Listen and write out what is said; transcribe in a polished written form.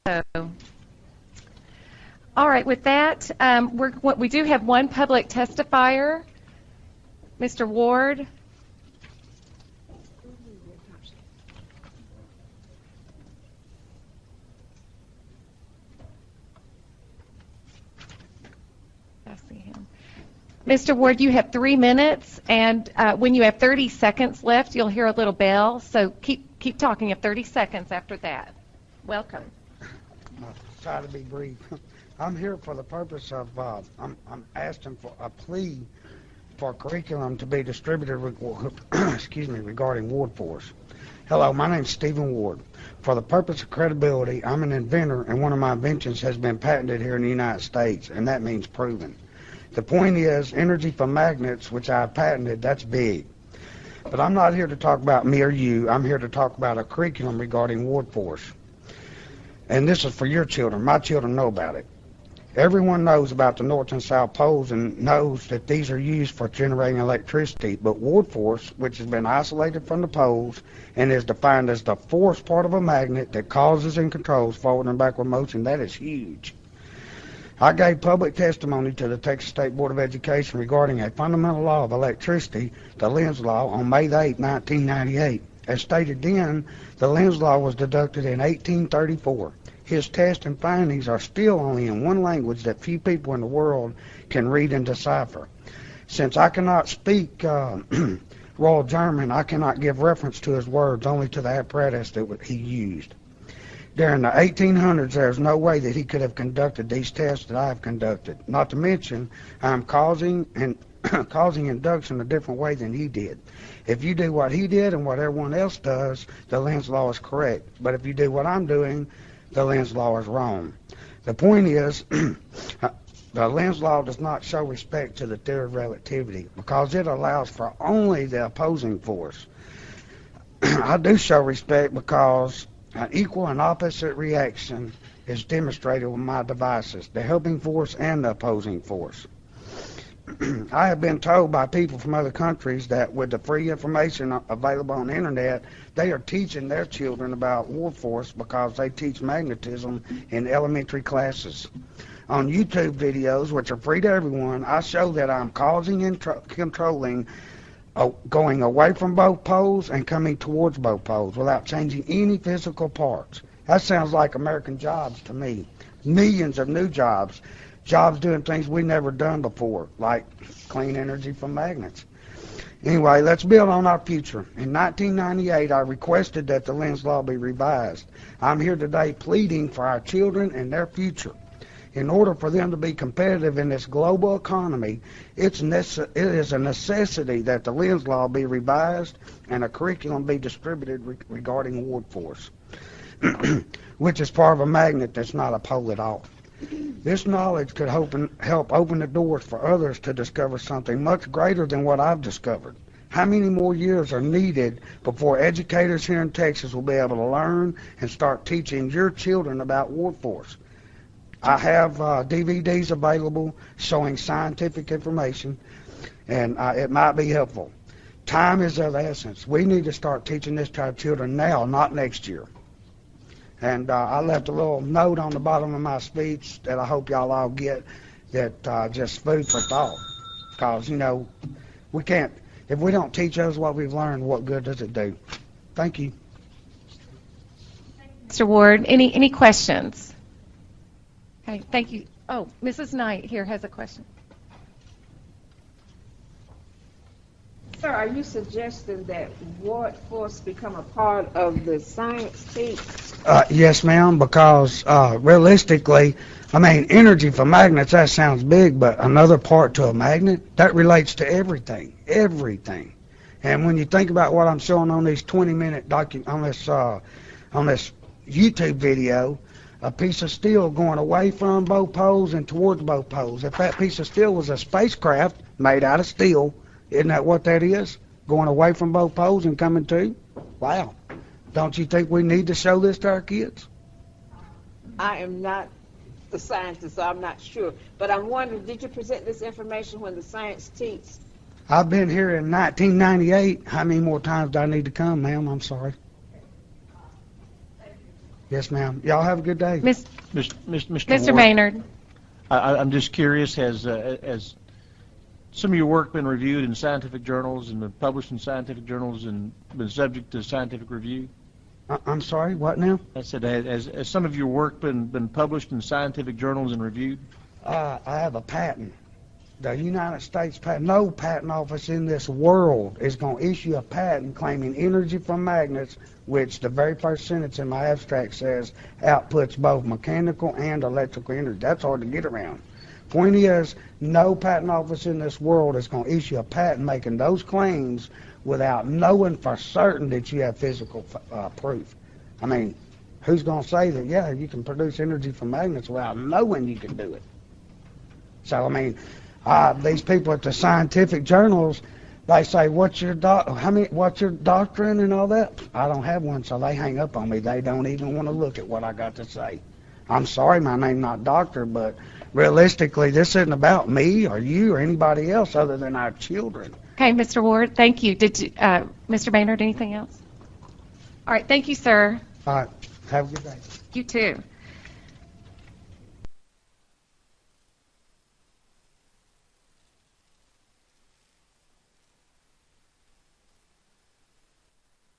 All right, with that, we do have one public testifier, Mr. Ward. I see him. Mr. Ward, you have 3 minutes, and when you have 30 seconds left, you'll hear a little bell. So keep talking at 30 seconds after that. Welcome. I'll try to be brief. I'm here for the purpose of I'm asking for a plea for curriculum to be distributed regarding Wardforce. Hello, my name's Stephen Ward. For the purpose of credibility, I'm an inventor, and one of my inventions has been patented here in the United States, and that means proven. The point is, energy from magnets, which I've patented, that's big. But I'm not here to talk about me or you. I'm here to talk about a curriculum regarding Wardforce. And this is for your children. My children know about it. Everyone knows about the North and South poles and knows that these are used for generating electricity, but Wardforce, which has been isolated from the poles and is defined as the force part of a magnet that causes and controls forward and backward motion, that is huge. I gave public testimony to the Texas State Board of Education regarding a fundamental law of electricity, the Lenz Law, on May 8, 1998. As stated then, the Lenz Law was deducted in 1834. His tests and findings are still only in one language that few people in the world can read and decipher. Since I cannot speak Royal German, I cannot give reference to his words, only to the apparatus that he used. During the 1800s, there is no way that he could have conducted these tests that I have conducted. Not to mention, I'm causing induction a different way than he did. If you do what he did and what everyone else does, the Lenz Law is correct. But if you do what I'm doing, the Lenz Law is wrong. The point is, the Lenz Law does not show respect to the theory of relativity because it allows for only the opposing force. I do show respect because an equal and opposite reaction is demonstrated with my devices, the helping force and the opposing force. I have been told by people from other countries that with the free information available on the internet, they are teaching their children about Wardforce because they teach magnetism in elementary classes. On YouTube videos, which are free to everyone, I show that I'm causing and controlling going away from both poles and coming towards both poles without changing any physical parts. That sounds like American jobs to me. Millions of new jobs. Jobs doing things we never done before, like clean energy from magnets. Anyway, let's build on our future. In 1998, I requested that the Lenz Law be revised. I'm here today pleading for our children and their future. In order for them to be competitive in this global economy, it is a necessity that the Lenz Law be revised and a curriculum be distributed regarding Wardforce, which is part of a magnet that's not a pole at all. This knowledge could help open the doors for others to discover something much greater than what I've discovered. How many more years are needed before educators here in Texas will be able to learn and start teaching your children about Wardforce? I have DVDs available showing scientific information, and it might be helpful. Time is of the essence. We need to start teaching this to our children now, not next year. And I left a little note on the bottom of my speech that I hope y'all all get, that just food for thought. Because, you know, we can't, if we don't teach us what we've learned, what good does it do? Thank you. Mr. Ward, any questions? Okay, thank you. Oh, Mrs. Knight here has a question. Sir, are you suggesting that Wardforce become a part of the science team? Yes, ma'am, because realistically, I mean, energy for magnets, that sounds big, but another part to a magnet, that relates to everything, everything. And when you think about what I'm showing on these 20-minute on this YouTube video, a piece of steel going away from both poles and towards both poles. If that piece of steel was a spacecraft made out of steel, isn't that what that is? Going away from both poles and coming to? Wow. Don't you think we need to show this to our kids? I am not the scientist, so I'm not sure. But I'm wondering, did you present this information when the science teach? I've been here in 1998. How many more times do I need to come, ma'am? I'm sorry. Yes, ma'am. Y'all have a good day. Mr. Ward, Maynard. I'm just curious, has some of your work been reviewed in scientific journals and been published in scientific journals and been subject to scientific review? I'm sorry, what now? I said, has some of your work been published in scientific journals and reviewed? I have a patent. The United States patent, no patent office in this world is going to issue a patent claiming energy from magnets, which the very first sentence in my abstract says outputs both mechanical and electrical energy. That's hard to get around. Point is, no patent office in this world is going to issue a patent making those claims without knowing for certain that you have physical proof. I mean, who's going to say that, yeah, you can produce energy from magnets without knowing you can do it? So, I mean, these people at the scientific journals, they say, what's your doctrine and all that? I don't have one, so they hang up on me. They don't even want to look at what I got to say. I'm sorry, my name's not doctor, but realistically, this isn't about me or you or anybody else other than our children. Okay, Mr. Ward, thank you. Did you, Mr. Maynard, anything else? All right, thank you, sir. All right, have a good day. You too.